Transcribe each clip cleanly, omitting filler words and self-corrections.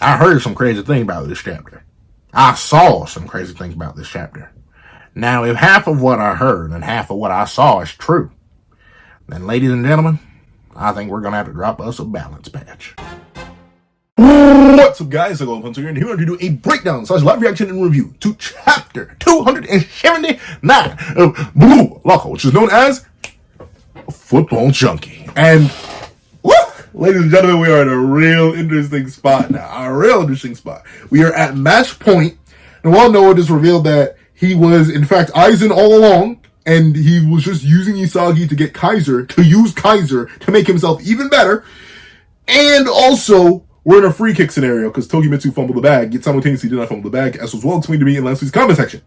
I heard some crazy thing about this chapter. I saw some crazy things about this chapter. Now, if half of what I heard and half of what I saw is true, then, ladies and gentlemen, I think we're going to have to drop us a balance patch. What's up, guys? I'm Hunter here, and here to do a breakdown / live reaction and review to chapter 279 of Blue Loco, which is known as Football Junkie. And look, ladies and gentlemen, we are in a real interesting spot now. A real interesting spot. We are at match point, and while Noah just revealed that he was, in fact, Aizen all along, and he was just using Isagi to get Kaiser, to use Kaiser to make himself even better, and also we're in a free kick scenario because Togimitsu fumbled the bag, yet simultaneously did not fumble the bag, as was well explained to me in last week's comment section.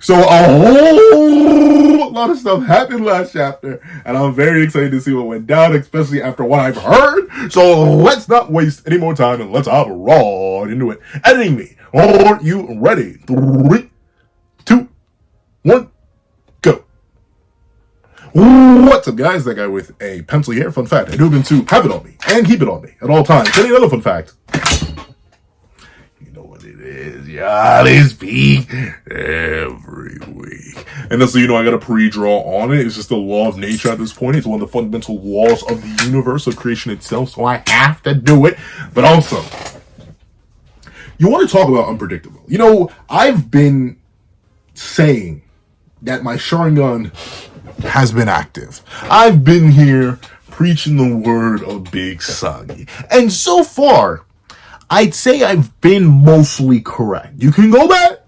So a whole lot of stuff happened last chapter, and I'm very excited to see what went down, especially after what I've heard. So let's not waste any more time, and let's hop right into it. Editing me, are you ready? 3, 2, 1, go. What's up, guys? That guy with a pencil here. Fun fact, I do happen to have it on me and keep it on me at all times. Any other fun fact? You know what it is. Y'all speak every week. And just so you know, I got a pre-draw on it. It's just the law of nature at this point. It's one of the fundamental laws of the universe, of creation itself, so I have to do it. But also, you want to talk about unpredictable. You know, I've been saying that my Sharingan has been active. I've been here preaching the word of Big Sagi. And so far, I'd say I've been mostly correct. You can go back.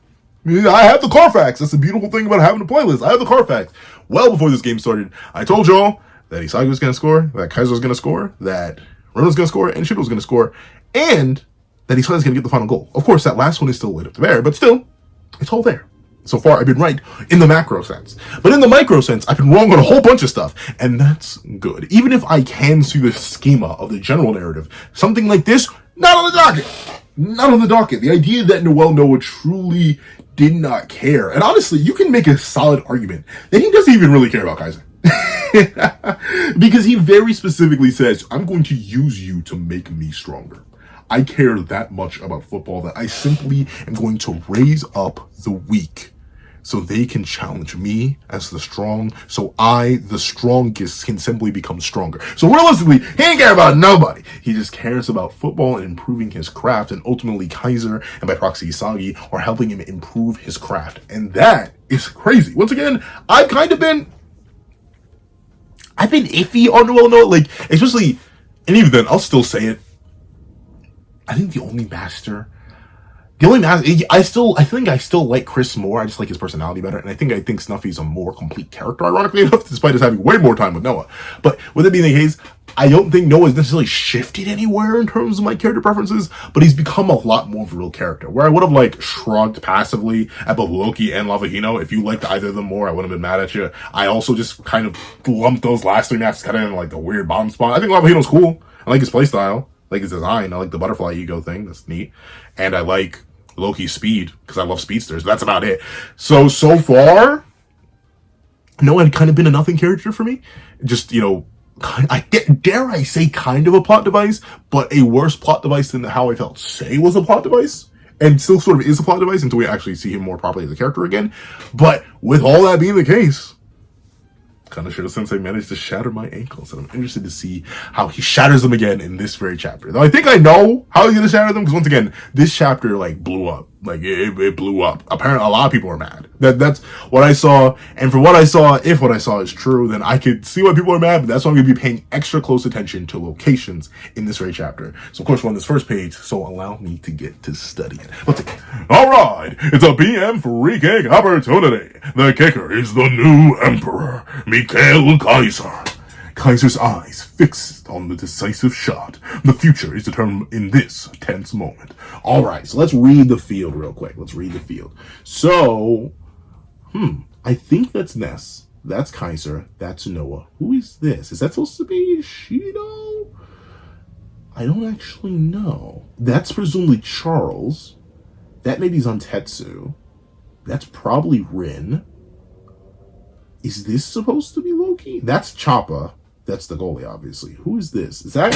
I have the Carfax. That's the beautiful thing about having a playlist. I have the Carfax. Well before this game started, I told y'all that Isagi was going to score, that Kaiser was going to score, that Ren was going to score, and Shido was going to score, and that Isagi was going to get the final goal. Of course, that last one is still lit up to bear, but still, it's all there. So far, I've been right in the macro sense. But in the micro sense, I've been wrong on a whole bunch of stuff. And that's good. Even if I can see the schema of the general narrative, something like this, not on the docket. Not on the docket. The idea that Noah truly did not care. And honestly, you can make a solid argument that he doesn't even really care about Kaiser. Because he very specifically says, I'm going to use you to make me stronger. I care that much about football that I simply am going to raise up the weak so they can challenge me as the strong, so I, the strongest, can simply become stronger. So realistically, he ain't care about nobody. He just cares about football and improving his craft, and ultimately Kaiser, and by proxy Isagi, are helping him improve his craft. And that is crazy. Once again, I've been iffy on Noah, like, especially, and even then, I'll still say it. I think the only master, I think I still like Chris more. I just like his personality better. And I think Snuffy's a more complete character, ironically enough, despite us having way more time with Noah. But with it being the case, I don't think Noah's necessarily shifted anywhere in terms of my character preferences, but he's become a lot more of a real character. Where I would have, like, shrugged passively at both Loki and Lavahino. If you liked either of them more, I wouldn't have been mad at you. I also just kind of lumped those last 3 matches kind of in, like, the weird bomb spot. I think Lavahino's cool. I like his playstyle. I like his design. I like the butterfly ego thing. That's neat. And I like Loki's speed because I love speedsters. That's about it. So far, Noah had kind of been a nothing character for me. Just, you know, dare I say kind of a plot device, but a worse plot device than how I felt Say was a plot device. And still sort of is a plot device until we actually see him more properly as a character again. But with all that being the case, Kanashiro Sensei managed to shatter my ankles, and I'm interested to see how he shatters them again in this very chapter. Though I think I know how he's gonna shatter them, because once again, this chapter, like, blew up. Like, it blew up. Apparently, a lot of people are mad. That's what I saw, and for what I saw, if what I saw is true, then I could see why people are mad, but that's why I'm gonna be paying extra close attention to locations in this very chapter. So, of course, we're on this first page, so allow me to get to studying. Let's see. Alright, it's a PM free kick opportunity. The kicker is the new Emperor, Mikhail Kaiser. Kaiser's eyes fixed on the decisive shot. The future is determined in this tense moment. All right, so let's read the field real quick. Let's read the field. So, I think that's Ness. That's Kaiser. That's Noah. Who is this? Is that supposed to be Shido? I don't actually know. That's presumably Charles. That maybe is Antetsu. That's probably Rin. Is this supposed to be Loki? That's Choppa. That's the goalie, obviously. Who is this? Is that...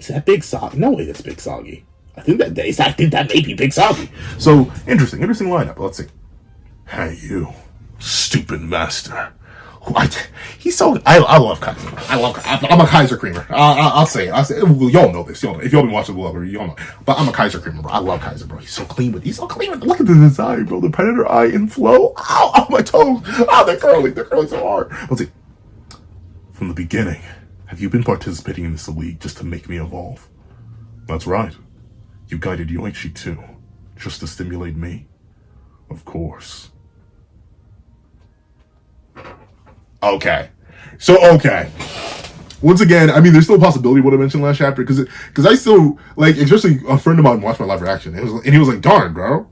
Is that Big Soggy? No way that's Big Soggy. I think that may be Big Soggy. So, interesting lineup. Let's see. Hey, you, stupid master. What? He's so. I love Kaiser. I'm a Kaiser creamer. I'll say it. Well, y'all know this. Y'all know. If y'all been watching the Lover, y'all know. But I'm a Kaiser creamer, bro. I love Kaiser, bro. He's so clean. Look at the design, bro. The Predator eye in flow. Ow, my toes. They're curling. They're curling so hard. Let's see. From the beginning, have you been participating in this league just to make me evolve? That's right. You guided Yoichi too, just to stimulate me. Of course. Okay. Once again, I mean, there's still a possibility of what I mentioned last chapter, because I still, like, especially a friend of mine watched my live reaction, and he was like, darn, bro,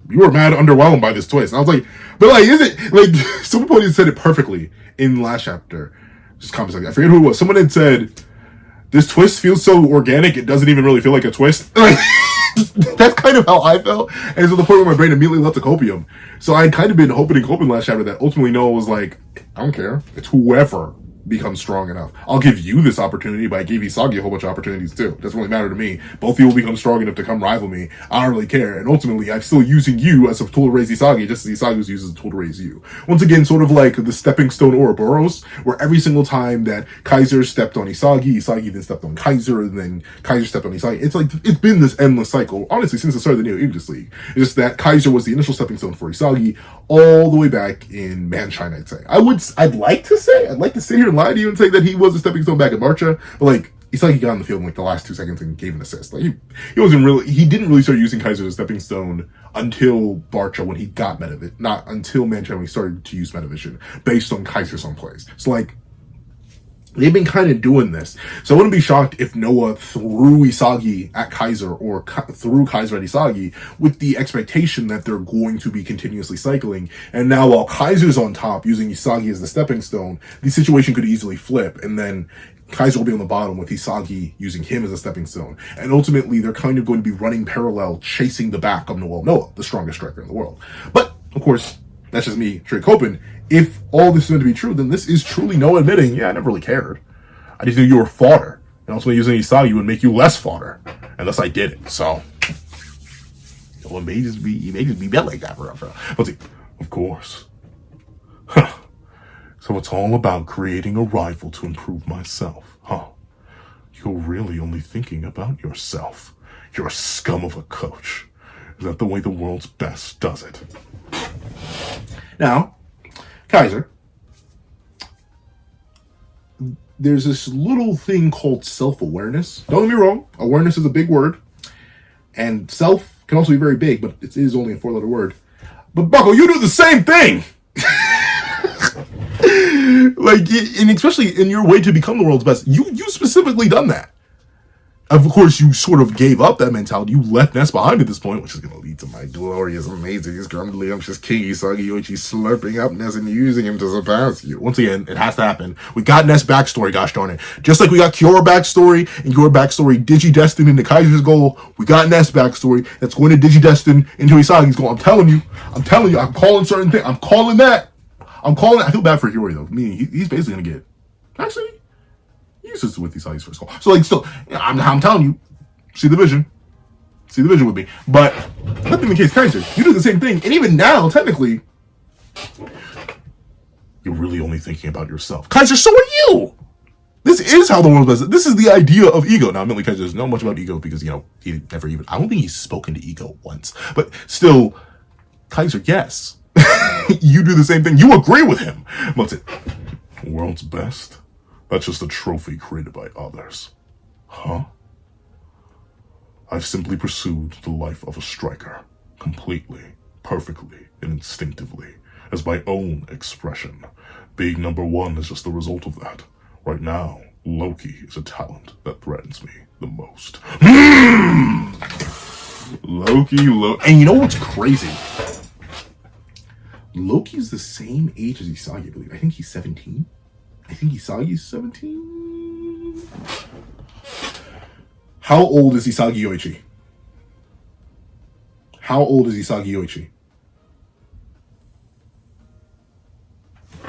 you were mad underwhelmed by this twist. And I was like, but, like, is it, like, someone said it perfectly in the last chapter. Just comments like that. I forget who it was. Someone had said, this twist feels so organic, it doesn't even really feel like a twist. Like, that's kind of how I felt. And so the point where my brain immediately left the copium. So I'd kind of been hoping last chapter that ultimately Noah was like, I don't care. It's whoever becomes strong enough. I'll give you this opportunity, but I gave Isagi a whole bunch of opportunities too. Doesn't really matter to me. Both of you will become strong enough to come rival me. I don't really care. And ultimately, I'm still using you as a tool to raise Isagi, just as Isagi was used as a tool to raise you. Once again, sort of like the stepping stone Ouroboros, where every single time that Kaiser stepped on Isagi then stepped on Kaiser, and then Kaiser stepped on Isagi. It's like, it's been this endless cycle, honestly, since the start of the Neo Aegis League. It's just that Kaiser was the initial stepping stone for Isagi, all the way back in Manchina, I'd say. I'd like to sit here and lie to you and say that he was a stepping stone back at Marcha, but like, Isagi got on the field in like the last 2 seconds and gave an assist. Like, he didn't really start using Kaiser as a stepping stone until Barcha when he got Metavision, not until Manchina when he started to use Metavision based on Kaiser's own plays. So like, they've been kind of doing this. So I wouldn't be shocked if Noah threw Isagi at Kaiser or threw Kaiser at Isagi with the expectation that they're going to be continuously cycling. And now while Kaiser's on top using Isagi as the stepping stone, the situation could easily flip. And then Kaiser will be on the bottom with Isagi using him as a stepping stone. And ultimately, they're kind of going to be running parallel, chasing the back of Noah, the strongest striker in the world. But, of course, that's just me straight coping. If all this is meant to be true, then this is truly Noah admitting, yeah, I never really cared. I just knew you were fodder. And ultimately using Isagi would make you less fodder. And thus I did it. So, it may just be built like that for us. Let's see. Of course. Huh. So it's all about creating a rival to improve myself, huh? You're really only thinking about yourself. You're a scum of a coach. Is that the way the world's best does it? Now, Kaiser, there's this little thing called self-awareness. Don't get me wrong, awareness is a big word. And self can also be very big, but it is only a 4-letter word. But Bucko, you do the same thing! Like, and especially in your way to become the world's best, you specifically done that. Of course, you sort of gave up that mentality. You left Ness behind at this point, which is going to lead to my glorious, amazing, grumbly, umptious king Isagi Yoichi slurping up Ness and using him to surpass you. Once again, it has to happen. We got Ness backstory, gosh darn it. Just like we got Kiora backstory, and your backstory digidestined into Kaiser's goal, we got Ness backstory that's going to digidestin into Isagi's goal. I'm telling you, I'm calling certain things. I'm calling that. I feel bad for Hiyori, though. Meaning, he's basically going to get... Actually... Uses with Isagi's first goal. So, like, still, I'm telling you, see the vision with me. But, that being the case, Kaiser, you do the same thing. And even now, technically, you're really only thinking about yourself. Kaiser, so are you! This is how the world does it. This is the idea of ego. Now, admittedly, Kaiser doesn't know much about ego because, he never even... I don't think he's spoken to ego once. But, still, Kaiser, yes. You do the same thing. You agree with him. What's it? World's best? That's just a trophy created by others. Huh? I've simply pursued the life of a striker, completely, perfectly, and instinctively, as my own expression. Being number one is just the result of that. Right now, Loki is a talent that threatens me the most. Loki. And you know what's crazy? Loki's the same age as Isagi, I believe. I think he's 17. I think Isagi's 17. How old is Isagi Yoichi?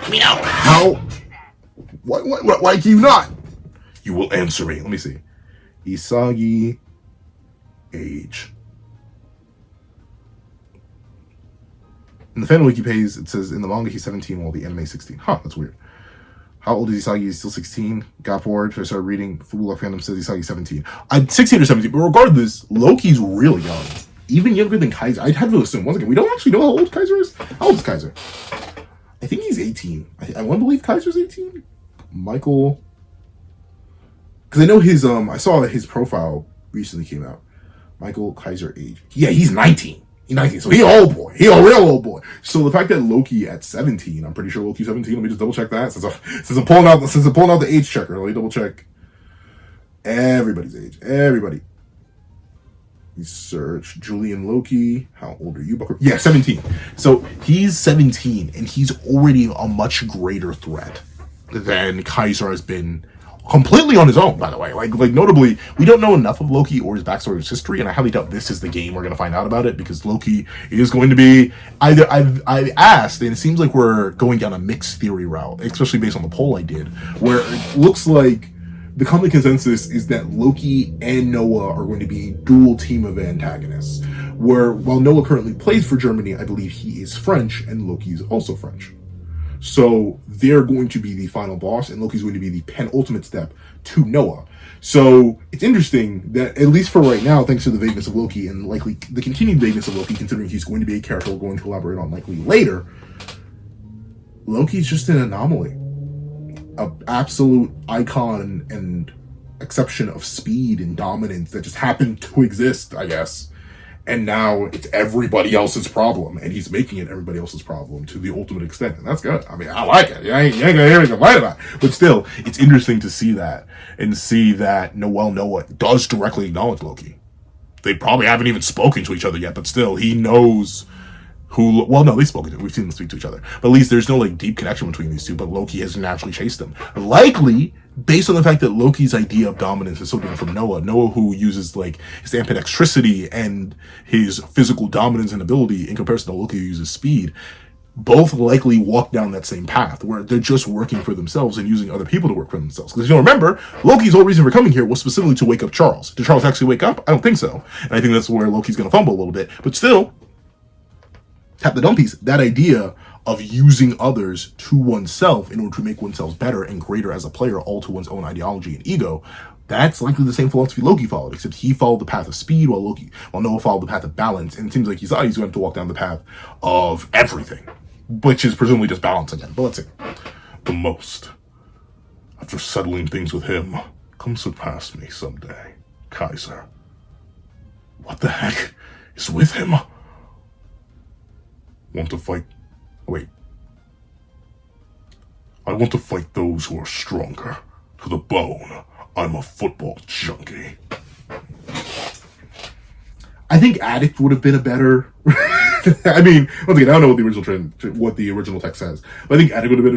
Meow. Why can you not? You will answer me. Let me see. Isagi age. In the fan wiki page, it says in the manga he's 17 while the anime is 16. Huh, that's weird. How old is Isagi? He's still 16. Got bored. So I started reading. Fubula fandom says Isagi's 17. I'm 16 or 17. But regardless, Loki's really young. Even younger than Kaiser. I'd have to assume. Once again, we don't actually know how old Kaiser is. How old is Kaiser? I think he's 18. I want to believe Kaiser's 18. Michael. Because I know his, I saw that his profile recently came out. Michael Kaiser age. Yeah, he's 19. He's 19, so he an old boy. He a real old boy. So the fact that Loki at 17, I'm pretty sure Loki's 17. Let me just double check that. Since I'm pulling out the age checker, let me double check everybody's age. Everybody. Research Julian Loki. How old are you, Bucker? Yeah, 17. So he's 17, and he's already a much greater threat than Kaiser has been. Completely on his own, by the way. Like notably, we don't know enough of Loki or his backstory or his history, and I highly doubt this is the game we're going to find out about it, because Loki is going to be either. I've asked, and it seems like we're going down a mixed theory route, especially based on the poll I did, where it looks like the common consensus is that Loki and Noah are going to be a dual team of antagonists. Where while Noah currently plays for Germany, I believe he is French, and Loki is also French. So they're going to be the final boss, and Loki's going to be the penultimate step to Noah. So it's interesting that, at least for right now, thanks to the vagueness of Loki and likely the continued vagueness of Loki, considering he's going to be a character we're going to elaborate on likely later, Loki's just an anomaly. An absolute icon and exception of speed and dominance that just happened to exist, I guess. And now it's everybody else's problem, and he's making it everybody else's problem to the ultimate extent, and that's good. I mean, I like it. You ain't gonna hear me complain about it. But still, it's interesting to see that, and see that Noah does directly acknowledge Loki. They probably haven't even spoken to each other yet, but still, he knows who. Well, no, they've spoken to. We've seen them speak to each other, but at least there's no like deep connection between these two. But Loki has naturally chased them, likely based on the fact that Loki's idea of dominance is so different from Noah. Noah, who uses like his ambidextrosity and his physical dominance and ability, in comparison to Loki, who uses speed, both likely walk down that same path where they're just working for themselves and using other people to work for themselves. Because you don't remember, Loki's whole reason for coming here was specifically to wake up Charles. Did Charles actually wake up? I don't think so. And I think that's where Loki's going to fumble a little bit. But still, tap the dumb piece. That idea of using others to oneself in order to make oneself better and greater as a player, all to one's own ideology and ego, that's likely the same philosophy Loki followed, except he followed the path of speed while Noah followed the path of balance. And it seems like he's going to have to walk down the path of everything, which is presumably just balance again. But let's see. The most, after settling things with him, come surpass me someday. Kaiser. What the heck is with him? Want to fight? Wait. I want to fight those who are stronger. To the bone. I'm a football junkie. I think addict would have been a better. I mean, once again, I don't know what the original text says, but I think addict would have been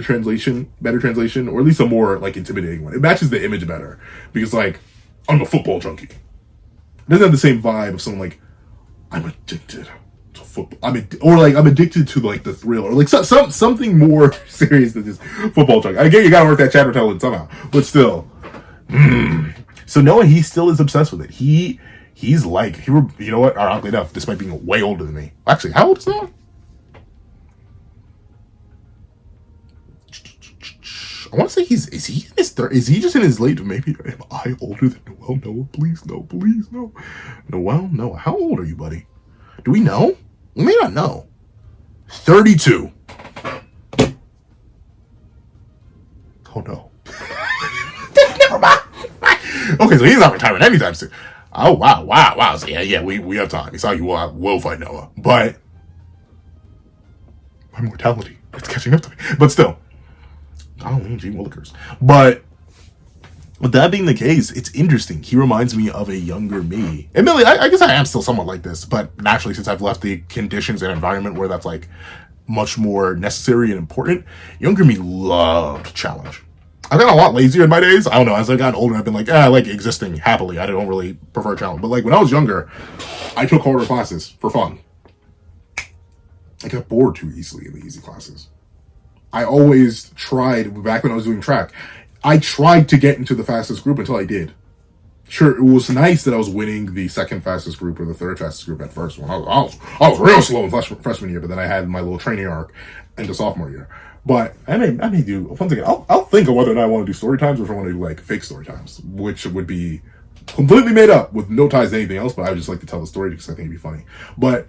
better translation, or at least a more like intimidating one. It matches the image better because, like, I'm a football junkie. It doesn't have the same vibe of someone like, I'm addicted to football. I'm addicted to like the thrill, or like something more serious than just football junkie. I get you gotta work that Chattertail in somehow, but still. So Noah, he still is obsessed with it. He's like, you know what? Ironically enough, despite being way older than me. Actually, how old is Noah? I want to say is he in his third? Is he just in his late? Maybe am I older than Noel? Noah, please no. Noah, how old are you, buddy? Do we know? We may not know. 32. Oh no. Never mind. Okay, so he's not retiring anytime soon. Oh wow. So yeah, we have time. It's how you will fight Noah, but my mortality, it's catching up to me. But still, I don't mean Gene Willikers. But with that being the case, it's interesting. He reminds me of a younger me. Admittedly, I guess I am still somewhat like this, but naturally, since I've left the conditions and environment where that's like much more necessary and important, younger me loved challenge. I've gotten a lot lazier in my days. I don't know. As I got older, I've been like, I like existing happily. I don't really prefer challenge. But like when I was younger, I took harder classes for fun. I got bored too easily in the easy classes. I always tried, back when I was doing track, I tried to get into the fastest group until I did. Sure, it was nice that I was winning the second fastest group or the third fastest group at first one. I was real slow in freshman year, but then I had my little training arc into sophomore year. But I may do once again. I'll think of whether or not I want to do story times or if I want to do like fake story times, which would be completely made up with no ties to anything else. But I would just like to tell the story because I think it'd be funny. But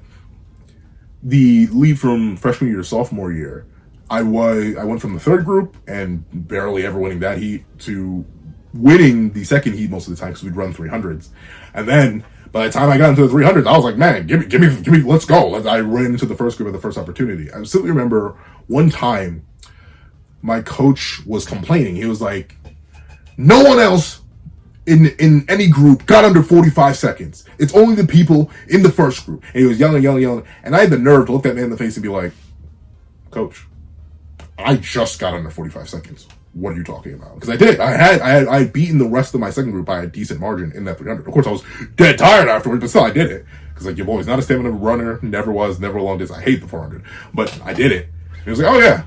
the lead from freshman year to sophomore year, I went from the third group and barely ever winning that heat to winning the second heat most of the time because we'd run 300s, and then by the time I got into the 300s, I was like, man, give me, let's go. I ran into the first group at the first opportunity. I simply remember one time my coach was complaining. He was like, no one else in any group got under 45 seconds. It's only the people in the first group. And he was yelling, and I had the nerve to look that man in the face and be like, Coach, I just got under 45 seconds. What are you talking about? Because I did. I had beaten the rest of my second group by a decent margin in that 300. Of course, I was dead tired afterwards, but still, I did it. Because like you've always not a stamina runner, never was, never a long distance. I hate the 400, but I did it. And it was like, oh yeah,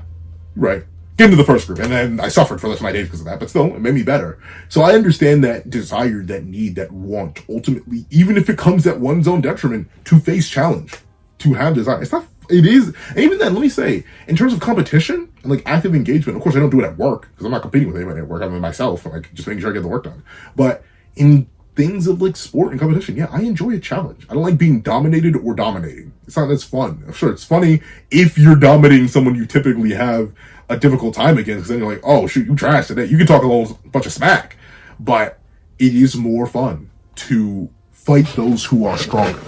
right. Get into the first group, and then I suffered for the rest of my days because of that. But still, it made me better. So I understand that desire, that need, that want. Ultimately, even if it comes at one's own detriment, to face challenge, to have desire. It's not. It is. And even then, let me say, in terms of competition and like active engagement, of course, I don't do it at work because I'm not competing with anybody at work. I'm with myself, and like just making sure I get the work done. But in things of like sport and competition, yeah, I enjoy a challenge. I don't like being dominated or dominating. It's not as fun. I'm sure it's funny if you're dominating someone you typically have a difficult time against, because then you're like, oh shoot, you trashed today. You can talk a little bunch of smack, but it is more fun to fight those who are stronger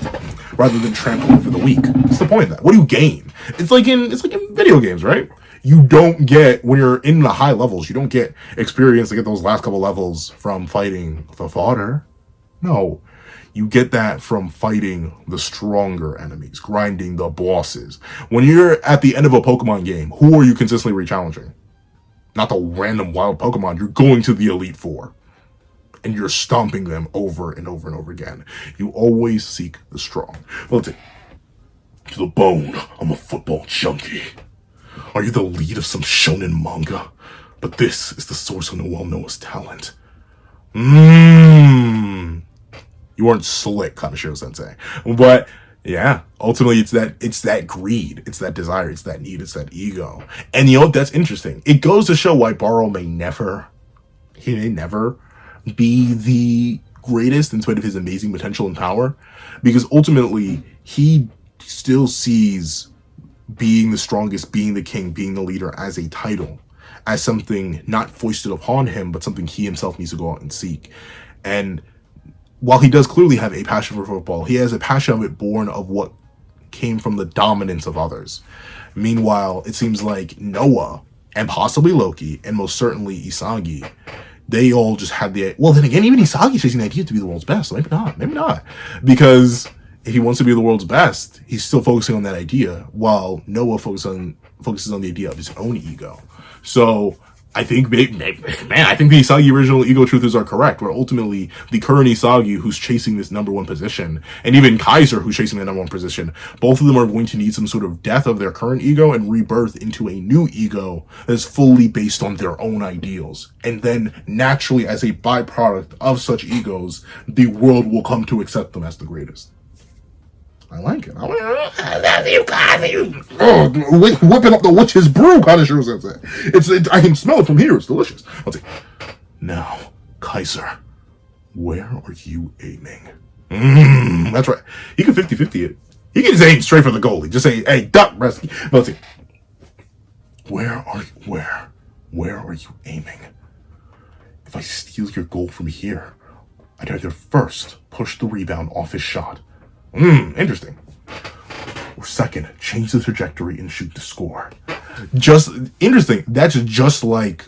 rather than trample over the weak. What's the point of that? What do you gain? It's like in video games, right? You don't get, when you're in the high levels, you don't get experience to get those last couple levels from fighting the fodder. No, you get that from fighting the stronger enemies, grinding the bosses. When you're at the end of a Pokemon game, who are you consistently re-challenging? Not the random wild Pokemon. You're going to the Elite Four. And you're stomping them over and over and over again. You always seek the strong. Well, to the bone, I'm a football junkie. Are you the lead of some shonen manga? But this is the source of Noel Noah's talent. You weren't slick, Kaneshiro Sensei. But yeah, ultimately it's that greed, it's that desire, it's that need, it's that ego. And you know what? That's interesting. It goes to show why Baro may never be the greatest in spite of his amazing potential and power, because ultimately he still sees being the strongest, being the king, being the leader as a title, as something not foisted upon him, but something he himself needs to go out and seek. And while he does clearly have a passion for football, he has a passion of it born of what came from the dominance of others. Meanwhile, it seems like Noah, and possibly Loki, and most certainly Isagi, they all just had the... Well, then again, even Isagi's chasing the idea to be the world's best. So maybe not. Because if he wants to be the world's best, he's still focusing on that idea, while Noah focuses on the idea of his own ego. So I think, I think the Isagi original ego truthers are correct, where ultimately the current Isagi who's chasing this number one position, and even Kaiser who's chasing the number one position, both of them are going to need some sort of death of their current ego and rebirth into a new ego that's fully based on their own ideals. And then naturally, as a byproduct of such egos, the world will come to accept them as the greatest. I like it. Whipping up the witch's brew, Kaneshiro Sensei. It's I can smell it from here. It's delicious. I'll say, now, Kaiser, where are you aiming? That's right. He can 50-50 it. He can just aim straight for the goalie. Just say, hey, duck, rescue. But let's see. Where are you aiming? If I steal your goal from here, I'd either first push the rebound off his shot. Interesting. Or second, change the trajectory and shoot to score. Just interesting. That's just like...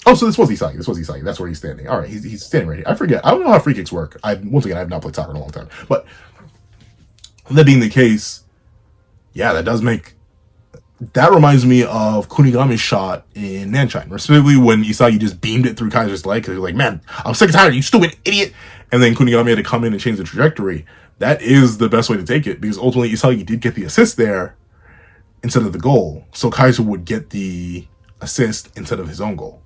Oh, so this was Isagi. That's where he's standing. All right, he's standing right here. I forget. I don't know how free kicks work. Once again, I have not played soccer in a long time. But that being the case, yeah, that does make... That reminds me of Kunigami's shot in Nanshine, specifically when Isagi just beamed it through Kaiser's leg, because he's like, man, I'm sick and tired, you stupid idiot. And then Kunigami had to come in and change the trajectory. That is the best way to take it, because ultimately Isagi did get the assist there instead of the goal. So Kaiser would get the assist instead of his own goal.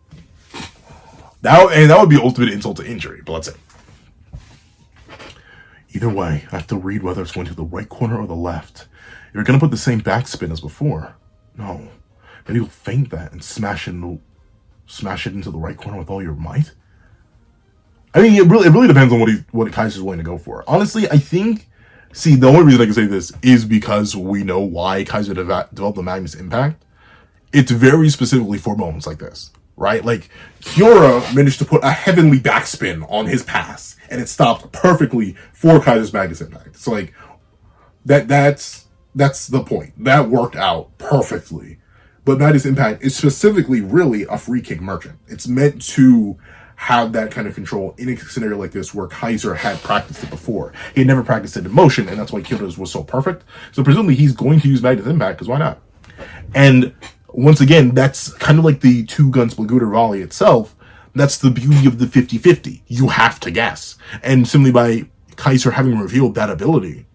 That would be ultimate insult to injury, but let's say. Either way, I have to read whether it's going to the right corner or the left. If you're gonna put the same backspin as before, no. Maybe you'll feint that and smash it into the right corner with all your might. I mean, it really depends on what Kaiser's willing to go for. Honestly, I think. See, the only reason I can say this is because we know why Kaiser developed the Magnus Impact. It's very specifically for moments like this, right? Like, Kiora managed to put a heavenly backspin on his pass, and it stopped perfectly for Kaiser's Magnus Impact. So, like, that's the point. That worked out perfectly. But Magnus Impact is specifically really a free kick merchant. It's meant to have that kind of control in a scenario like this where Kaiser had practiced it before. He had never practiced it in motion, and that's why Kyoto's was so perfect. So presumably he's going to use Magnus Impact, because why not? And once again, that's kind of like the two-gun Splagooter volley itself. That's the beauty of the 50-50. You have to guess. And simply by Kaiser having revealed that ability,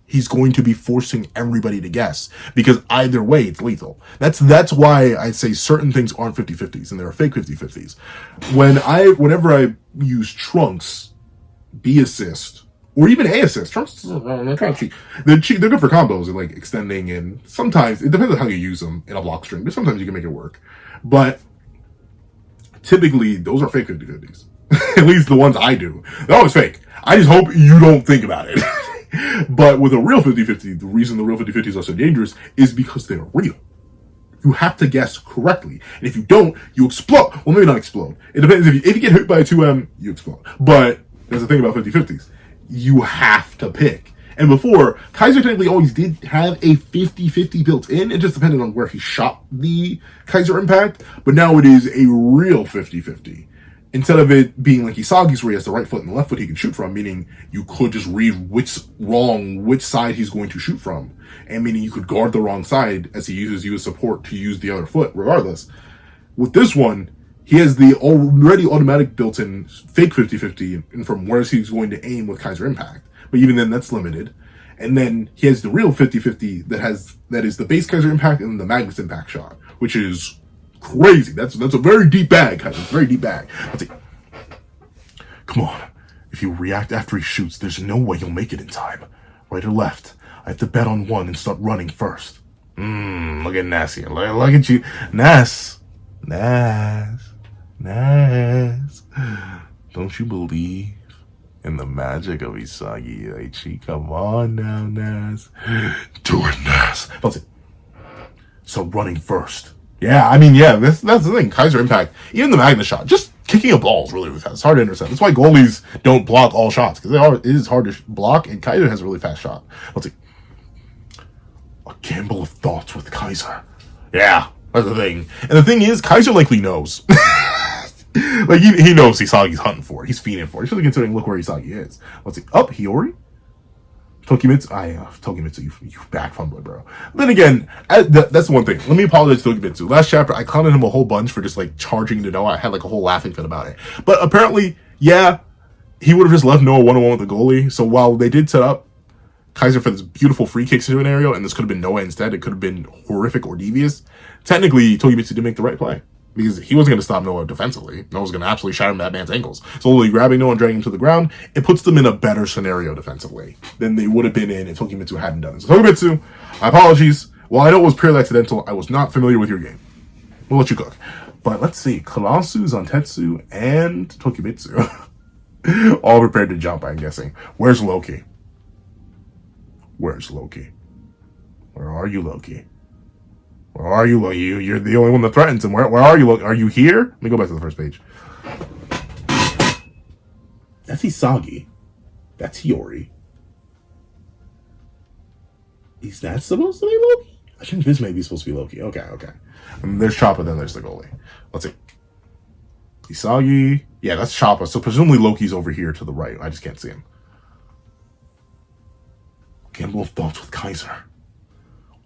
he's going to be forcing everybody to guess, because either way it's lethal. That's why I say certain things aren't 50-50s and there are fake 50-50s. Whenever I use Trunks, B assist, or even A assist, Trunks, they're kind of cheap. They're good for combos and like extending, and sometimes it depends on how you use them in a block string, but sometimes you can make it work. But typically those are fake 50-50s. At least the ones I do. They're always fake. I just hope you don't think about it. But with a real 50-50, the reason the real 50-50s are so dangerous is because they're real. You have to guess correctly. And if you don't, you explode. Well, maybe not explode. It depends. If you get hit by a 2M, you explode. But there's the thing about 50-50s. You have to pick. And before, Kaiser technically always did have a 50-50 built in. It just depended on where he shot the Kaiser Impact. But now it is a real 50-50. Instead of it being like Isagi's where he has the right foot and the left foot he can shoot from, meaning you could just read which side he's going to shoot from. And meaning you could guard the wrong side as he uses you as support to use the other foot regardless. With this one, he has the already automatic built-in fake 50-50 and from where he's going to aim with Kaiser Impact. But even then, that's limited. And then he has the real 50-50 that is the base Kaiser Impact and the Magnus Impact shot, which is crazy. That's a very deep bag, Kaiser. Very deep bag. Let's see. Come on. If you react after he shoots, there's no way you'll make it in time. Right or left? I have to bet on one and start running first. Look at Nass here. Look at you. Nass. Don't you believe in the magic of Isagi Aichi? Come on now, Nass. Do it, Nass. Let's see. So running first. Yeah, I mean, yeah, that's the thing. Kaiser Impact, even the Magnus shot, just kicking a ball is really fast. It's hard to intercept. That's why goalies don't block all shots, because it is hard to block, and Kaiser has a really fast shot. Let's see. A gamble of thoughts with Kaiser. Yeah, that's the thing. And the thing is, Kaiser likely knows. Like, he knows Isagi's hunting for it. He's fiending for it. Especially considering, look where Isagi is. Let's see. Up, Hiyori? Tokimitsu, Tokimitsu, you back fumbler, bro. Then again, that's the one thing. Let me apologize to Tokimitsu. Last chapter, I clowned him a whole bunch for just like charging into Noah. I had like a whole laughing fit about it. But apparently, yeah, he would have just left Noah 1-on-1 with the goalie. So while they did set up Kaiser for this beautiful free kick scenario, and this could have been Noah instead, it could have been horrific or devious. Technically, Tokimitsu did make the right play. Because he wasn't going to stop Noah defensively. Noah was going to absolutely shatter that man's ankles. So only grabbing Noah and dragging him to the ground, it puts them in a better scenario defensively than they would have been in if Tokimitsu hadn't done it. So Tokimitsu, my apologies. While I know it was purely accidental, I was not familiar with your game. We'll let you cook. But let's see. Karasu, Zantetsu, and Tokimitsu. All prepared to jump, I'm guessing. Where's Loki? Where's Loki? Where are you, Loki? Where are you, Loki? You're the only one that threatens him. Where are you, Loki? Are you here? Let me go back to the first page. That's Isagi. That's Hiyori. Is that supposed to be Loki? I think this may be supposed to be Loki. Okay. And there's Choppa, then there's the goalie. Let's see. Isagi. Yeah, that's Choppa. So presumably Loki's over here to the right. I just can't see him. Gamble of thoughts with Kaiser.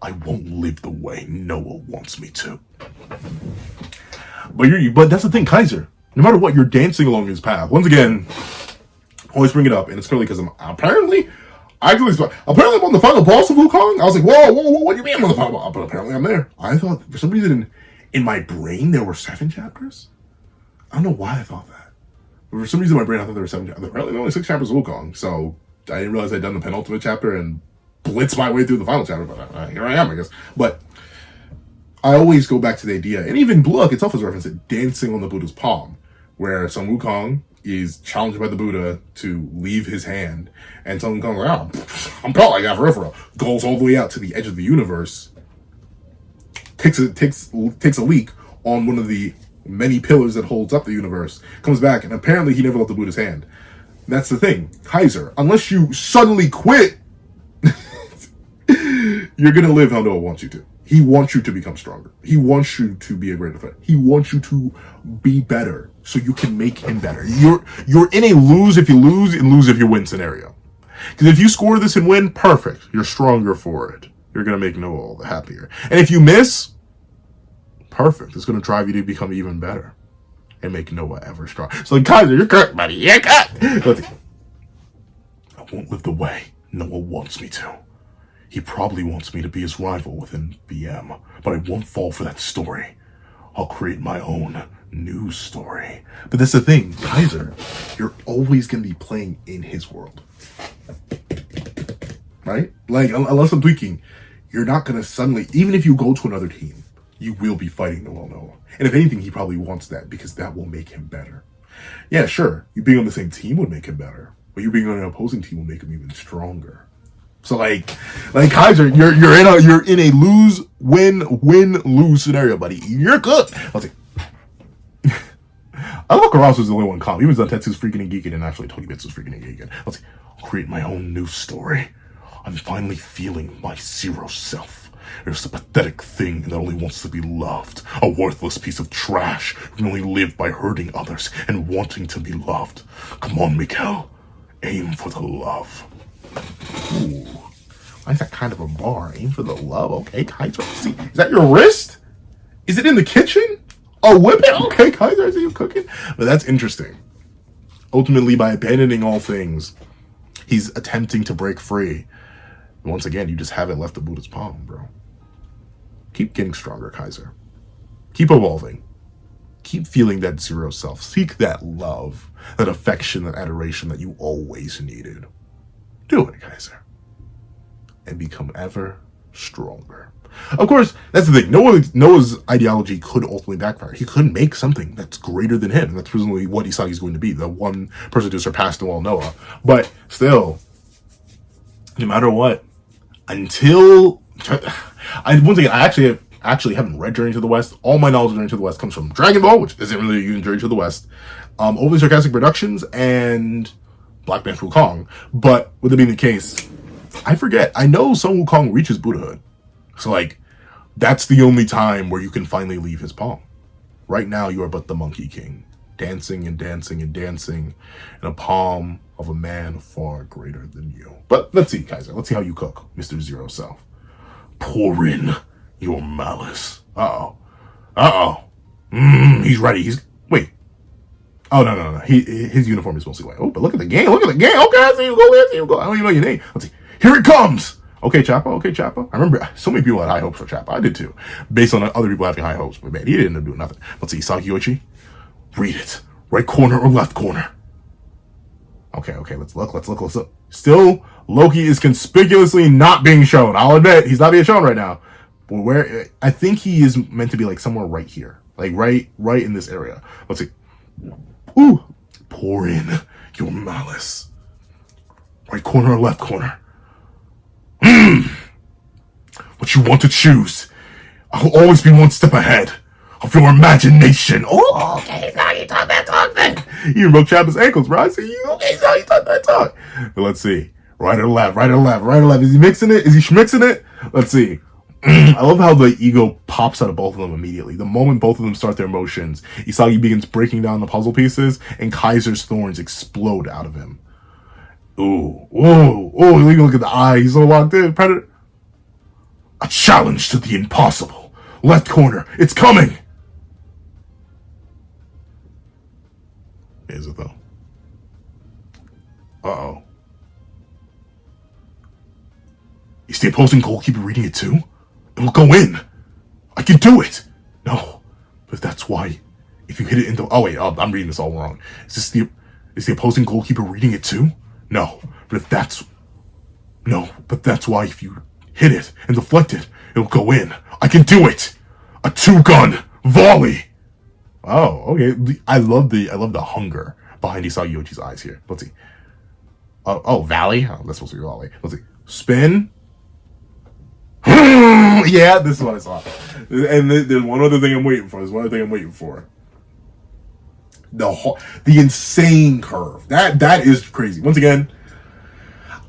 I won't live the way Noah wants me to. But that's the thing, Kaiser. No matter what, you're dancing along his path. Once again, always bring it up, and it's clearly because I'm apparently I'm on the final boss of Wukong. I was like, whoa, what do you mean I'm on the final boss? But apparently I'm there. I thought for some reason in my brain there were 7 chapters. I don't know why I thought that. But for some reason in my brain I thought there were 7 chapters. Apparently there were only 6 chapters of Wukong. So I didn't realize I'd done the penultimate chapter and blitz my way through the final chapter, but here I am, I guess. But I always go back to the idea, and even Blue Lock itself is referenced at dancing on the Buddha's palm, where Sun Wukong is challenged by the Buddha to leave his hand, and Sun Wukong's like, oh, I'm tall, I got for real. Goes all the way out to the edge of the universe, takes a leak on one of the many pillars that holds up the universe, comes back, and apparently he never left the Buddha's hand. That's the thing, Kaiser, unless you suddenly quit, you're gonna live how Noah wants you to. He wants you to become stronger. He wants you to be a greater threat. He wants you to be better so you can make him better. You're in a lose if you lose and lose if you win scenario. Because if you score this and win, perfect. You're stronger for it. You're going to make Noah all the happier. And if you miss, perfect. It's going to drive you to become even better and make Noah ever stronger. So, like, Kaiser, you're cut, buddy. You're cut. I won't live the way Noah wants me to. He probably wants me to be his rival within BM, but I won't fall for that story. I'll create my own new story. But that's the thing, Kaiser, you're always going to be playing in his world. Right? Like, unless I'm tweaking, you're not going to suddenly, even if you go to another team, you will be fighting Noah. And if anything, he probably wants that because that will make him better. Yeah, sure, you being on the same team would make him better, but you being on an opposing team will make him even stronger. So like Kaiser, you're in a lose scenario, buddy. You're good. Let's see. I love Karasu is the only one calm. Even Zantetsu's freaking and geeking, and actually Tony Bits was freaking and geeking. Let's see. I'll create my own new story. I'm finally feeling my zero self. There's a pathetic thing that only wants to be loved. A worthless piece of trash who can only live by hurting others and wanting to be loved. Come on, Mikkel. Aim for the love. Ooh. Why is that kind of a bar? Aim for the love. Okay, Kaiser. See, is that your wrist? Is it in the kitchen? Oh, whip it. Okay, Kaiser, I see you cooking. But that's interesting. Ultimately, by abandoning all things, he's attempting to break free. Once again, you just haven't left the Buddha's palm, bro. Keep getting stronger, Kaiser. Keep evolving. Keep feeling that zero self. Seek that love, that affection, that adoration that you always needed. Do it, Kaiser. And become ever stronger. Of course, that's the thing. Noah's ideology could ultimately backfire. He could make something that's greater than him. And that's presumably what Isagi's going to be. The one person to surpass Noah. But still, no matter what, until... once again, I actually haven't read Journey to the West. All my knowledge of Journey to the West comes from Dragon Ball, which isn't really even Journey to the West, Overly Sarcastic Productions, and Black Man Wukong. But with it being the case, I forget. I know Sun Wukong reaches Buddhahood. So, like, that's the only time where you can finally leave his palm. Right now, you are but the Monkey King, dancing and dancing and dancing in a palm of a man far greater than you. But let's see, Kaiser. Let's see how you cook, Mr. Zero Self. Pour in your malice. He's ready. Wait. Oh, no. His uniform is mostly white. Oh, but look at the game. Okay, I see you go. I don't even know your name. Let's see. Here it comes. Okay, Chappa. I remember so many people had high hopes for Chappa. I did too. Based on other people having high hopes. But man, he didn't end up doing nothing. Let's see. Sakiyoshi. Read it. Right corner or left corner? Okay. Let's look. Still, Loki is conspicuously not being shown. I'll admit, he's not being shown right now. But where, I think he is meant to be like somewhere right here. Like right in this area. Let's see. Ooh. Pour in your malice. Right corner or left corner? What you want to choose. I'll always be one step ahead of your imagination. Oh, okay, now you talk that talk then. You broke Chappa's ankles, bro. I see you. Okay, now you talk that talk. But let's see. Right or left. Is he mixing it? Is he schmixing it? Let's see. I love how the ego pops out of both of them immediately. The moment both of them start their motions, Isagi begins breaking down the puzzle pieces, and Kaiser's thorns explode out of him. Ooh, look at the eye. He's so locked in. Predator. A challenge to the impossible. Left corner. It's coming. Is it though? Uh-oh. Is the opposing goalkeeper reading it too? It will go in. I can do it. No, but that's why. If you hit it into... Oh wait, I'm reading this all wrong. Is the opposing goalkeeper reading it too? No, But if that's no, but that's why if you hit it and deflect it, it'll go in. I can do it. A 2-gun volley. Oh, okay. I love the hunger behind Isagi Yochi's eyes here. Let's see. Valley. Oh, that's supposed to be volley. Let's see. Spin. Yeah, this is what I saw. And there's one other thing I'm waiting for. The insane curve. That is crazy. Once again,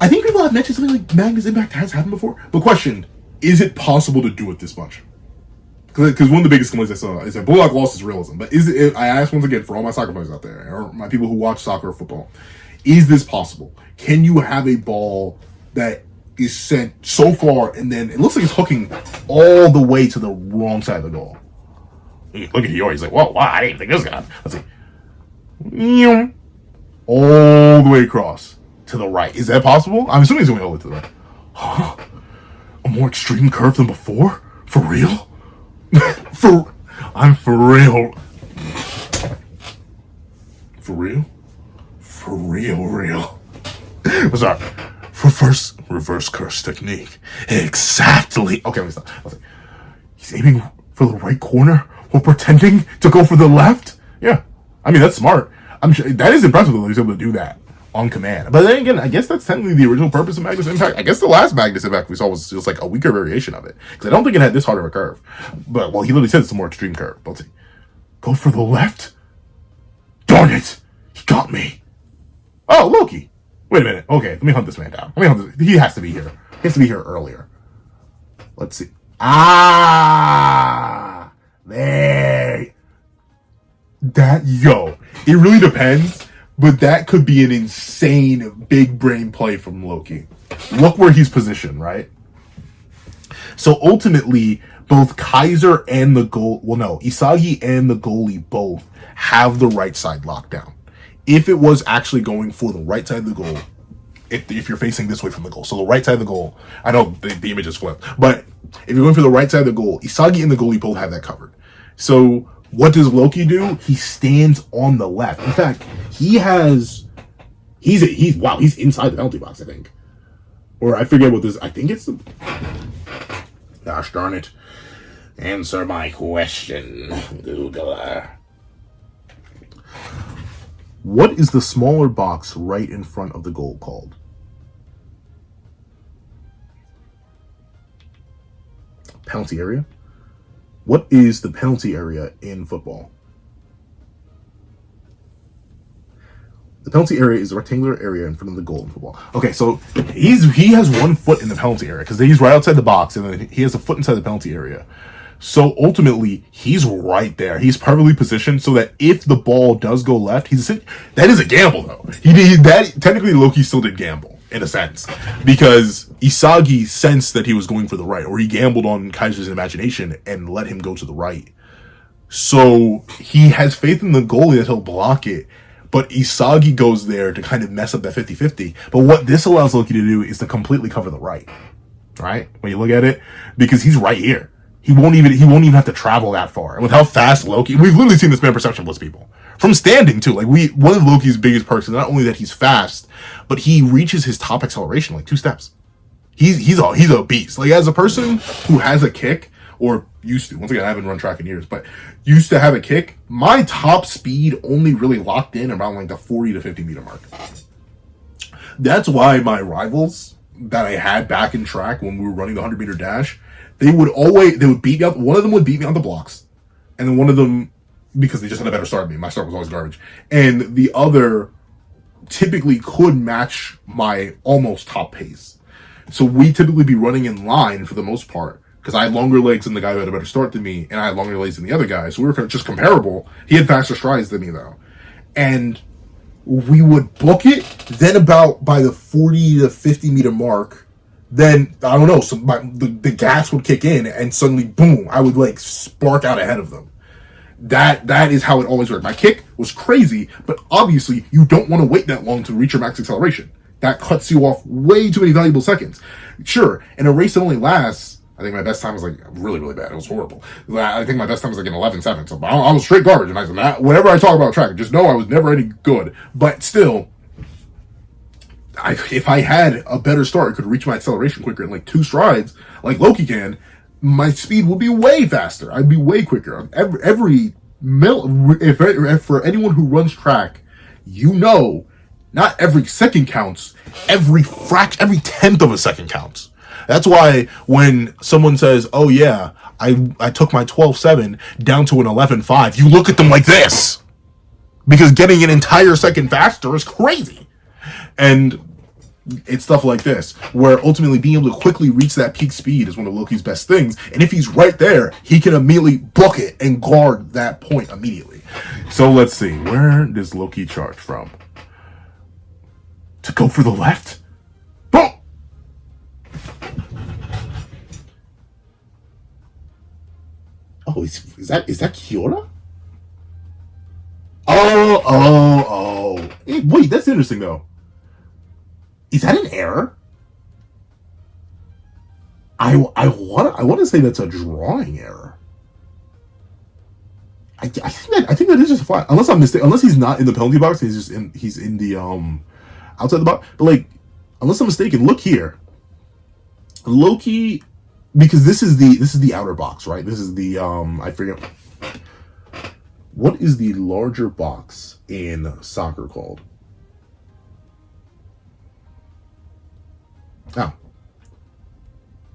I think people have mentioned something like Magnus Impact has happened before. But question, is it possible to do it this much? Because one of the biggest complaints I saw is that Bullock lost his realism. But is it, I ask once again for all my soccer players out there, or my people who watch soccer or football, is this possible? Can you have a ball that is sent so far and then it looks like it's hooking all the way to the wrong side of the goal? Look at Hiyori, he's like, whoa, wow, I didn't think this was gonna happen. Let's see. All the way across to the right. Is that possible? I'm assuming he's going over to the right. Huh? A more extreme curve than before? For real? I'm for real. For real? For real. What's up? Reverse curse technique. Exactly. Okay, let me stop. He's aiming for the right corner while pretending to go for the left? Yeah. I mean, that's smart. I'm sure that is impressive that he's able to do that on command. But then again, I guess that's technically the original purpose of Magnus Impact. I guess the last Magnus Impact we saw was just like a weaker variation of it. Because I don't think it had this hard of a curve. But, well, he literally said it's a more extreme curve. Let's see. Go for the left? Darn it! He got me. Oh, Loki. Wait a minute. Okay, let me hunt this man down. He has to be here. He has to be here earlier. Let's see. There. It really depends. But that could be an insane big brain play from Loki. Look where he's positioned, right? So ultimately, both Kaiser and Isagi and the goalie both have the right side locked down. If it was actually going for the right side of the goal, if you're facing this way from the goal, so the right side of the goal, I know the image is flipped, but if you're going for the right side of the goal, Isagi and the goalie both have that covered. So what does Loki do? He stands on the left. In fact, he's inside the penalty box, I think. Or I forget what this, I think it's the, gosh darn it. Answer my question, Googler. What is the smaller box right in front of the goal called? Penalty area? What is the penalty area in football? The penalty area is a rectangular area in front of the goal in football. Okay, so he has 1 foot in the penalty area because he's right outside the box, and then he has a foot inside the penalty area. So ultimately, he's right there. He's perfectly positioned so that if the ball does go left, that is a gamble though. Technically Loki still did gamble in a sense because Isagi sensed that he was going for the right, or he gambled on Kaiser's imagination and let him go to the right. So he has faith in the goalie that he'll block it, but Isagi goes there to kind of mess up that 50-50. But what this allows Loki to do is to completely cover the right. Right? When you look at it, because he's right here. He won't even have to travel that far. And with how fast Loki, we've literally seen this man perception blitz people. From standing too. One of Loki's biggest perks is not only that he's fast, but he reaches his top acceleration like 2 steps. He's a beast. Like as a person who has a kick, or used to, once again I haven't run track in years, but used to have a kick, my top speed only really locked in around like the 40 to 50 meter mark. That's why my rivals that I had back in track when we were running the 100 meter dash, they would beat me out. One of them would beat me on the blocks. And then one of them, because they just had a better start than me, my start was always garbage. And the other typically could match my almost top pace. So we typically be running in line for the most part. Because I had longer legs than the guy who had a better start than me. And I had longer legs than the other guy. So we were just comparable. He had faster strides than me though. And we would book it. Then about by the 40 to 50 meter mark, then, I don't know, so the gas would kick in, and suddenly, boom, I would, spark out ahead of them. That is how it always worked. My kick was crazy, but obviously, you don't want to wait that long to reach your max acceleration. That cuts you off way too many valuable seconds. Sure, in a race that only lasts, I think my best time was, really, really bad. It was horrible. I think my best time was, an 11.7, so I was straight garbage, and I said, whenever I talk about track, just know I was never any good. But still, if I had a better start, I could reach my acceleration quicker in like 2 strides, like Loki can. My speed would be way faster. I'd be way quicker. If for anyone who runs track, not every second counts. Every tenth of a second counts. That's why when someone says, "Oh yeah, I took my 12.7 down to an 11.5," you look at them like this, because getting an entire second faster is crazy. And it's stuff like this, where ultimately being able to quickly reach that peak speed is one of Loki's best things. And if he's right there, he can immediately book it and guard that point immediately. So let's see, where does Loki charge from? To go for the left? Boom! Oh, is that Kiora? Oh. Hey, wait, that's interesting though. Is that an error? I want to say that's a drawing error. I think that is just a flat. Unless I'm mistaken. Unless he's not in the penalty box, he's in the outside the box. But like, unless I'm mistaken, look here. Loki, because this is the outer box, right? This is the I forget what is the larger box in soccer called. Now,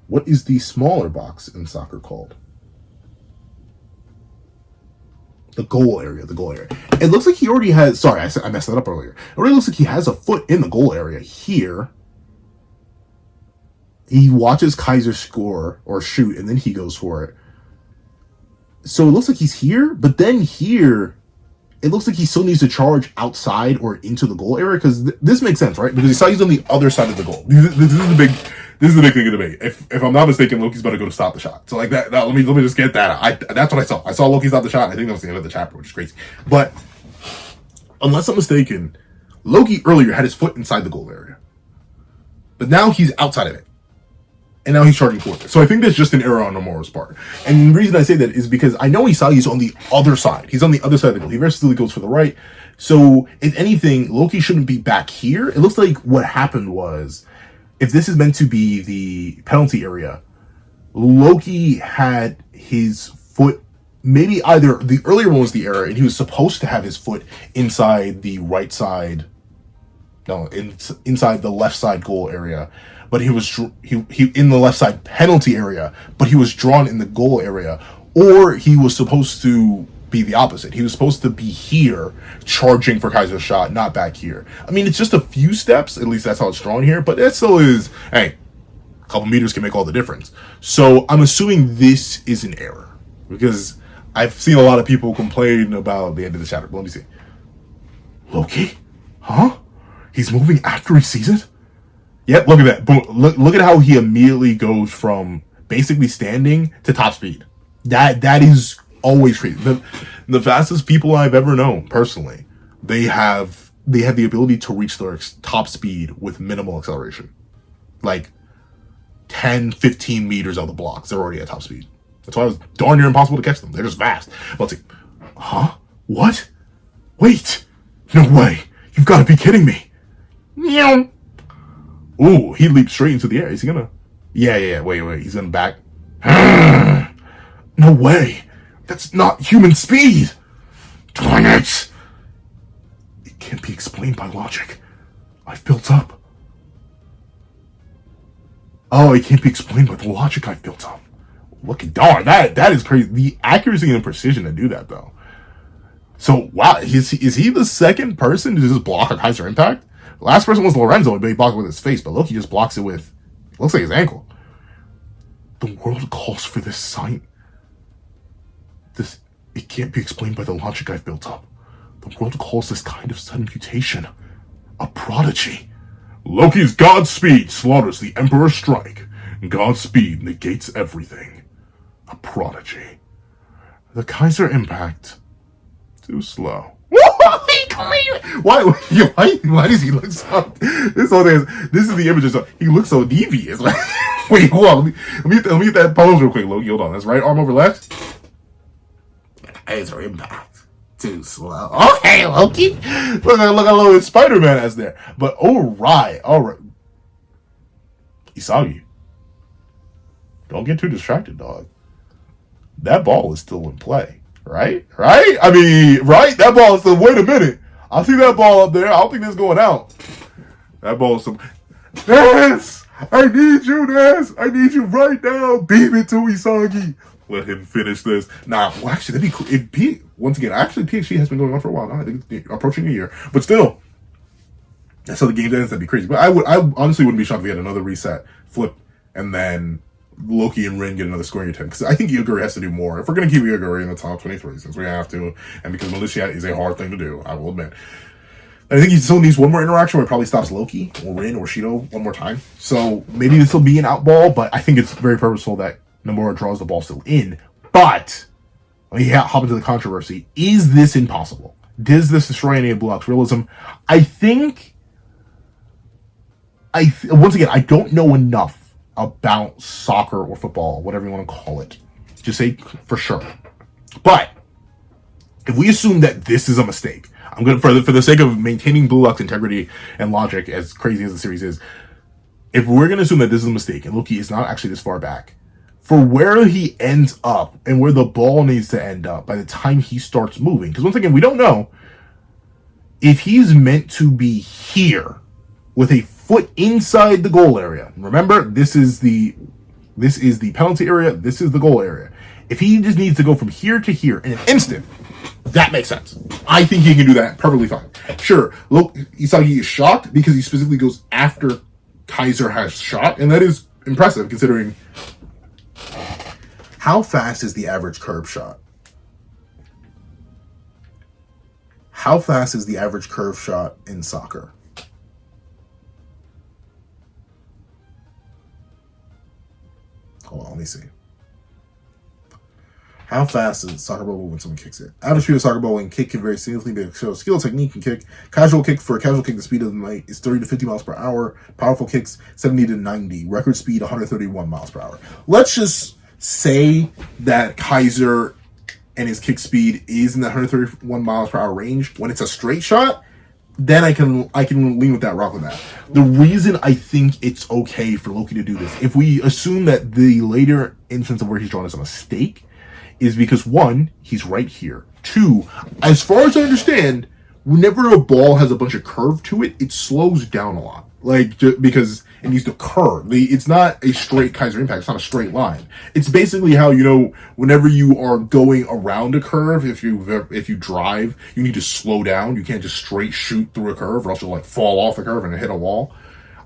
what is the smaller box in soccer called? The goal area. It looks like he already has. Sorry, I messed that up earlier. It already looks like he has a foot in the goal area here. He watches Kaiser score or shoot, and then he goes for it. So it looks like he's here, but then here, it looks like he still needs to charge outside or into the goal area, because this makes sense, right? Because he's on the other side of the goal. This is the big thing of debate. If I'm not mistaken, Loki's about to go to stop the shot. So like that let me just get that. That's what I saw. I saw Loki stop the shot. I think that was the end of the chapter, which is crazy. But unless I'm mistaken, Loki earlier had his foot inside the goal area, but now he's outside of it. And now he's charging towards it. So I think that's just an error on Nomura's part. And the reason I say that is because I know Isagi's on the other side. He's on the other side of the goal. He very still goes for the right. So if anything, Loki shouldn't be back here. It looks like what happened was, if this is meant to be the penalty area, Loki had his foot, maybe either the earlier one was the error, and he was supposed to have his foot inside the right side, inside the left side goal area. But he was in the left side penalty area, but he was drawn in the goal area. Or he was supposed to be the opposite. He was supposed to be here, charging for Kaiser's shot, not back here. I mean, it's just a few steps, at least that's how it's drawn here, but it still is, hey, a couple meters can make all the difference. So I'm assuming this is an error, because I've seen a lot of people complain about the end of the chapter. But let me see. Loki? Huh? He's moving after he sees it? Yep, look at that. Boom. Look at how he immediately goes from basically standing to top speed. That is always crazy. The fastest people I've ever known, personally, they have the ability to reach their top speed with minimal acceleration. Like 10, 15 meters out of the blocks, they're already at top speed. That's why it was darn near impossible to catch them. They're just fast. Let's see. Huh? What? Wait. No way. You've got to be kidding me. Meow. Ooh, he leaped straight into the air. Is he gonna? Yeah. Wait. He's gonna back. No way. That's not human speed. Darn it. It can't be explained by logic. I've built up. Oh, it can't be explained by the logic I've built up. Look at darn that is crazy. The accuracy and precision to do that though. So wow, is he the second person to just block a Kaiser impact? The last person was Lorenzo, but he blocked it with his face, but Loki just blocks it with, looks like his ankle. The world calls for this sight. It can't be explained by the logic I've built up. The world calls this kind of sudden mutation a prodigy. Loki's Godspeed slaughters the Emperor's strike. Godspeed negates everything. A prodigy. The Kaiser impact. Too slow. Why does he look so? This is the image. He looks so devious. Like, wait, hold on. Let me get that pose real quick, Loki. Hold on. That's right arm over left. Kaiser impact. Too slow. Okay, Loki. Look at little Spider-Man as there. But alright. Isagi. Don't get too distracted, dog. That ball is still in play. Right? I mean, right? That ball is still, wait a minute. I see that ball up there. I don't think it's going out. That ball is some. Ness! I need you, Ness! I need you right now. Beam it to Isagi. Let him finish this. Nah, well, actually, that'd be cool. If once again, actually, PhD has been going on for a while now. I think it's approaching a year. But still, that's how the game ends. That'd be crazy. But I honestly wouldn't be shocked if we had another reset, flip, and then Loki and Rin get another scoring attempt. Because I think Yaguri has to do more. If we're going to keep Yaguri in the top 23, since we have to, and because Militia is a hard thing to do, I will admit. I think he still needs one more interaction where he probably stops Loki or Rin or Shido one more time. So maybe this will be an out ball, but I think it's very purposeful that Nomura draws the ball still in. But let me hop into the controversy. Is this impossible? Does this destroy any of Blue Lock's realism? I think once again, I don't know enough about soccer or football, whatever you want to call it, to say for sure. But if we assume that this is a mistake, I'm going to, for the sake of maintaining Blue Lock's integrity and logic, as crazy as the series is, if we're going to assume that this is a mistake and Loki is not actually this far back, for where he ends up and where the ball needs to end up by the time he starts moving, because once again, we don't know if he's meant to be here with a foot inside the goal area. Remember, this is the penalty area, this is the goal area. If he just needs to go from here to here in an instant, that makes sense. I think he can do that perfectly fine. Sure, look, Isagi is shocked because he specifically goes after Kaiser has shot, and that is impressive considering how fast is the average curve shot? How fast is the average curve shot in soccer? Hold on, let me see. How fast is soccer ball when someone kicks it? Average speed of soccer ball when kick can vary significantly based on skill, technique, and kick. Casual kick, for a casual kick, the speed of the night is 30 to 50 miles per hour. Powerful kicks, 70 to 90. Record speed, 131 miles per hour. Let's just say that Kaiser and his kick speed is in that 131 miles per hour range. When it's a straight shot, then I can lean with that, rock with that. The reason I think it's okay for Loki to do this, if we assume that the later instance of where he's drawn is a mistake, is because one, he's right here. Two, as far as I understand, whenever a ball has a bunch of curve to it, it slows down a lot. Like, because it needs to curve. It's not a straight Kaiser impact. It's not a straight line. It's basically how, whenever you are going around a curve, if you drive, you need to slow down. You can't just straight shoot through a curve or else you'll fall off the curve and hit a wall.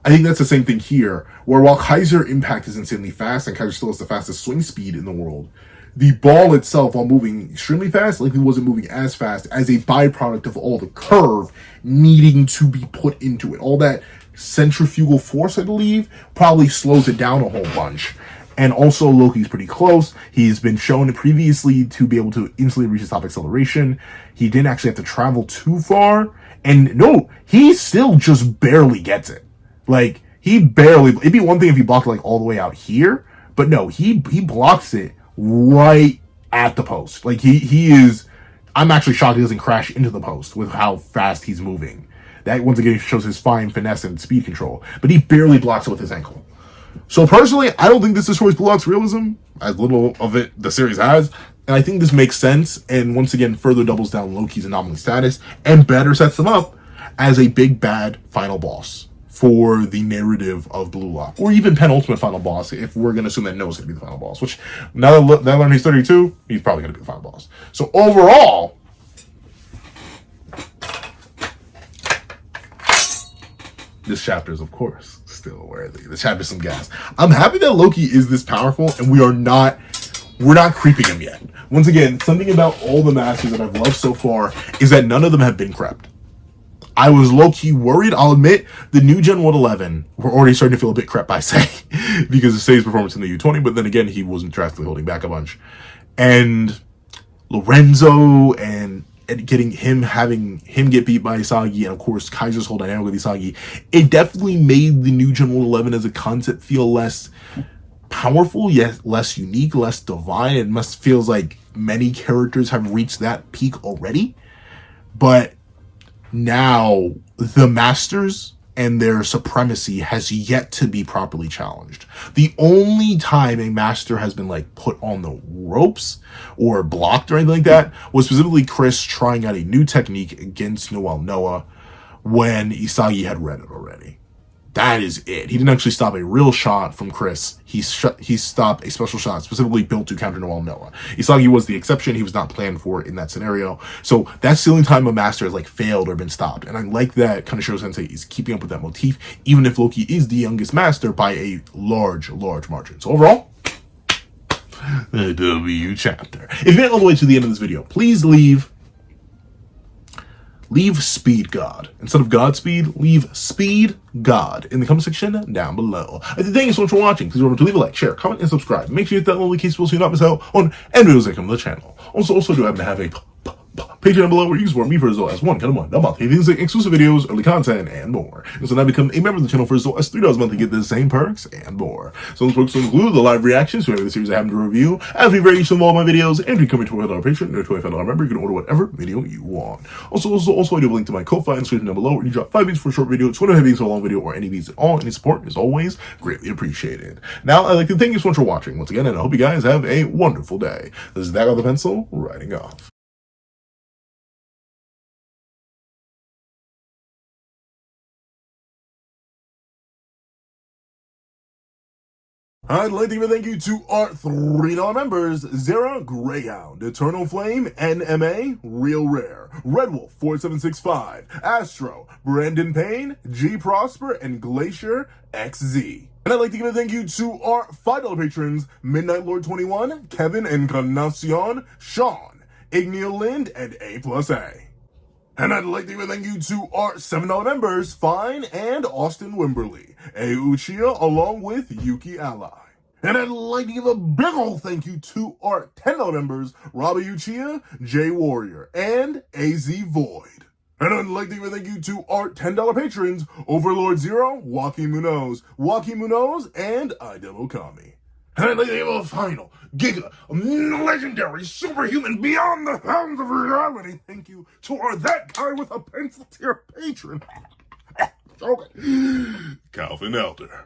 I think that's the same thing here, where while Kaiser impact is insanely fast and Kaiser still has the fastest swing speed in the world, the ball itself, while moving extremely fast, likely wasn't moving as fast as a byproduct of all the curve needing to be put into it. All that centrifugal force, I believe, probably slows it down a whole bunch. And also, Loki's pretty close. He's been shown previously to be able to instantly reach his top acceleration. He didn't actually have to travel too far. And no, he still just barely gets it. It'd be one thing if he blocked it all the way out here, but no, he blocks it right at the post. He is, I'm actually shocked he doesn't crash into the post with how fast he's moving. That once again shows his fine finesse and speed control, but he barely blocks it with his ankle. So personally, I don't think this destroys Blue Lock's realism, as little of it the series has, and I think this makes sense, and once again further doubles down Loki's anomaly status, and better sets him up as a big bad final boss for the narrative of Blue Lock, or even penultimate final boss, if we're going to assume that Noah's going to be the final boss, which now that I learned he's 32, he's probably going to be the final boss. So overall, this chapter is, of course, still worthy. The chapter's some gas. I'm happy that Loki is this powerful, and we're not creeping him yet. Once again, something about all the masters that I've loved so far is that none of them have been crept. I was low-key worried. I'll admit, the new Gen 111, we're already starting to feel a bit crept by Sei because of Sei's performance in the U20, but then again, he wasn't drastically holding back a bunch. And Lorenzo and having him get beat by Isagi, and of course, Kaiser's whole dynamic with Isagi, it definitely made the new Gen 111 as a concept feel less powerful, yet less unique, less divine. It feels like many characters have reached that peak already. But now the Masters and their supremacy has yet to be properly challenged. The only time a Master has been like put on the ropes or blocked or anything like that was specifically Chris trying out a new technique against Noel Noah when Isagi had read it already. That is it. He didn't actually stop a real shot from Chris. He stopped a special shot specifically built to counter Noel Noah. Isagi was the exception. He was not planned for it in that scenario. So that's the only time a Master has like failed or been stopped. And I like that Kaneshiro Sensei is keeping up with that motif, even if Loki is the youngest Master by a large margin. So overall, the W chapter. If you made it all the way to the end of this video, please leave Speed God. Instead of Godspeed, leave Speed God in the comment section down below. Thank you so much for watching. Please remember to leave a like, share, comment, and subscribe. Make sure you hit that little notification bell so you don't miss out on any videos that come to the channel. Also do happen to have a page down below where you can support me for as low as $1 a month. Things like exclusive videos, early content, and more. And so now become a member of the channel for as low as $3 a month to get the same perks and more. So those perks include the live reactions to every series I happen to review, as we rate each of all my videos, and if you become a $12 patron or $25 member, you can order whatever video you want. Also, I do have a link to my Ko-Fi in the description down below where you drop 5 beats for a short video, 25 beats for a long video, or any beats at all. Any support is always greatly appreciated. Now, I'd like to thank you so much for watching once again, and I hope you guys have a wonderful day. This is That Guy with the Pencil, writing off. I'd like to give a thank you to our $3 members: Zara, Greyhound, Eternal Flame, NMA, Real Rare, Red Wolf 4765, Astro, Brandon Payne, G Prosper, and Glacier XZ. And I'd like to give a thank you to our $5 patrons: Midnight Lord 21, Kevin Encarnacion, Sean, Igneo Lind, and A+A. And I'd like to give a thank you to our $7 members, Fine and Austin Wimberly, A Uchiha, along with Yuki Ally. And I'd like to give a big ol' thank you to our $10 members, Robbie Uchiha, Jay Warrior, and AZ Void. And I'd like to give a thank you to our $10 patrons, Overlord Zero, Joaquin Munoz, and Idel Okami. And I'd like to give a final, giga, legendary, superhuman, beyond the bounds of reality thank you to our That Guy with a Pencil tier patron, okay, Calvin Elder.